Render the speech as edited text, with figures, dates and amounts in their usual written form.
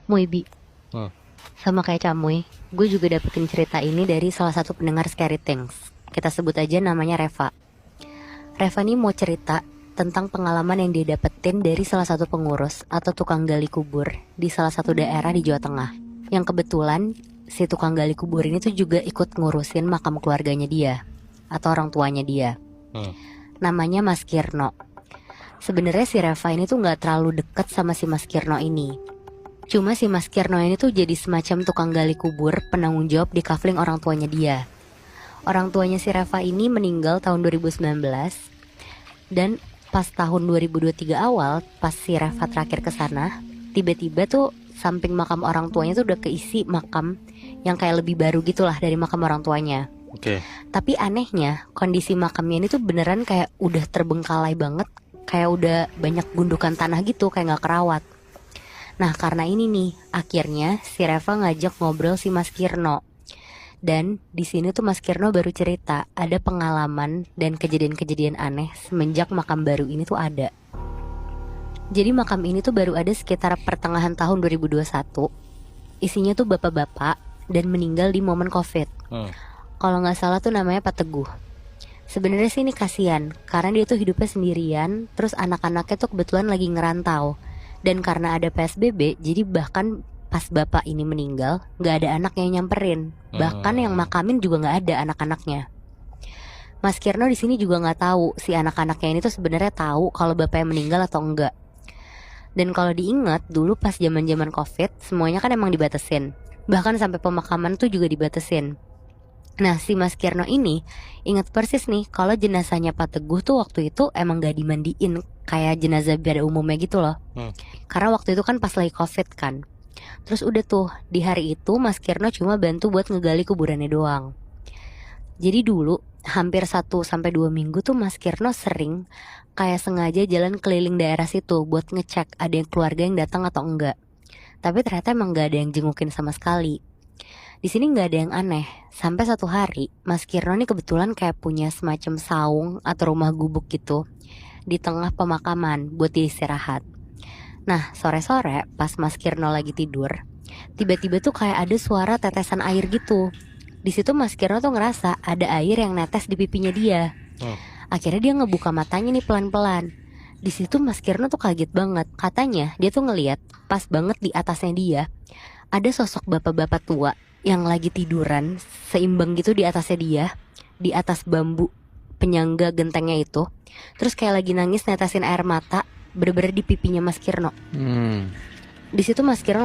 Muibi, Hmm. sama kayak Camuy, gue juga dapetin cerita ini dari salah satu pendengar Scary Things. Kita sebut aja namanya Reva. Reva nih mau cerita tentang pengalaman yang dia dapetin dari salah satu pengurus atau tukang gali kubur di salah satu daerah di Jawa Tengah. Yang kebetulan si tukang gali kubur ini tuh juga ikut ngurusin makam keluarganya dia atau orang tuanya dia. Hmm. Namanya Mas Kirno. Sebenarnya si Reva ini tuh nggak terlalu deket sama si Mas Kirno ini. Cuma si Mas Kirno ini tuh jadi semacam tukang gali kubur penanggung jawab di kafling orang tuanya dia. Orang tuanya si Reva ini meninggal tahun 2019. Dan pas tahun 2023 awal, pas si Reva terakhir ke sana, tiba-tiba tuh samping makam orang tuanya tuh udah keisi makam yang kayak lebih baru gitulah dari makam orang tuanya. Oke. Tapi anehnya, kondisi makamnya ini tuh beneran kayak udah terbengkalai banget, kayak udah banyak gundukan tanah gitu, kayak nggak kerawat. Nah karena ini nih, akhirnya si Reva ngajak ngobrol si Mas Kirno. Dan di sini tuh Mas Kirno baru cerita ada pengalaman dan kejadian-kejadian aneh semenjak makam baru ini tuh ada. Jadi makam ini tuh baru ada sekitar pertengahan tahun 2021. Isinya tuh bapak-bapak dan meninggal di momen COVID. Kalau nggak salah tuh namanya Pak Teguh. Sebenarnya sih ini kasihan karena dia tuh hidupnya sendirian, terus anak-anaknya tuh kebetulan lagi ngerantau. Dan karena ada PSBB, jadi bahkan pas bapak ini meninggal, nggak ada anak yang nyamperin. Bahkan yang makamin juga nggak ada anak-anaknya. Mas Kirno di sini juga nggak tahu si anak-anaknya ini tuh sebenarnya tahu kalau bapaknya meninggal atau enggak. Dan kalau diingat dulu pas zaman-zaman COVID, semuanya kan emang dibatasin. Bahkan sampai pemakaman tuh juga dibatasin. Nah si Mas Kirno ini ingat persis nih kalau jenazahnya Pak Teguh tuh waktu itu emang gak dimandiin kayak jenazah pada umumnya gitu loh. Karena waktu itu kan pas lagi COVID kan. Terus udah tuh di hari itu Mas Kirno cuma bantu buat ngegali kuburannya doang. Jadi dulu hampir 1 sampai 2 minggu tuh Mas Kirno sering kayak sengaja jalan keliling daerah situ buat ngecek ada yang keluarga yang datang atau enggak. Tapi ternyata emang gak ada yang jengukin sama sekali. Di sini nggak ada yang aneh. Sampai satu hari, Mas Kirno nih kebetulan kayak punya semacam saung atau rumah gubuk gitu di tengah pemakaman buat dia istirahat. Nah, sore-sore pas Mas Kirno lagi tidur, tiba-tiba tuh kayak ada suara tetesan air gitu. Di situ Mas Kirno tuh ngerasa ada air yang netes di pipinya dia. Akhirnya dia ngebuka matanya nih pelan-pelan. Di situ Mas Kirno tuh kaget banget. Katanya dia tuh ngeliat pas banget di atasnya dia ada sosok bapak-bapak tua yang lagi tiduran seimbang gitu di atasnya dia, di atas bambu penyangga gentengnya itu. Terus kayak lagi nangis netesin air mata bener-bener di pipinya Mas Kirno. Di situ Mas Kirno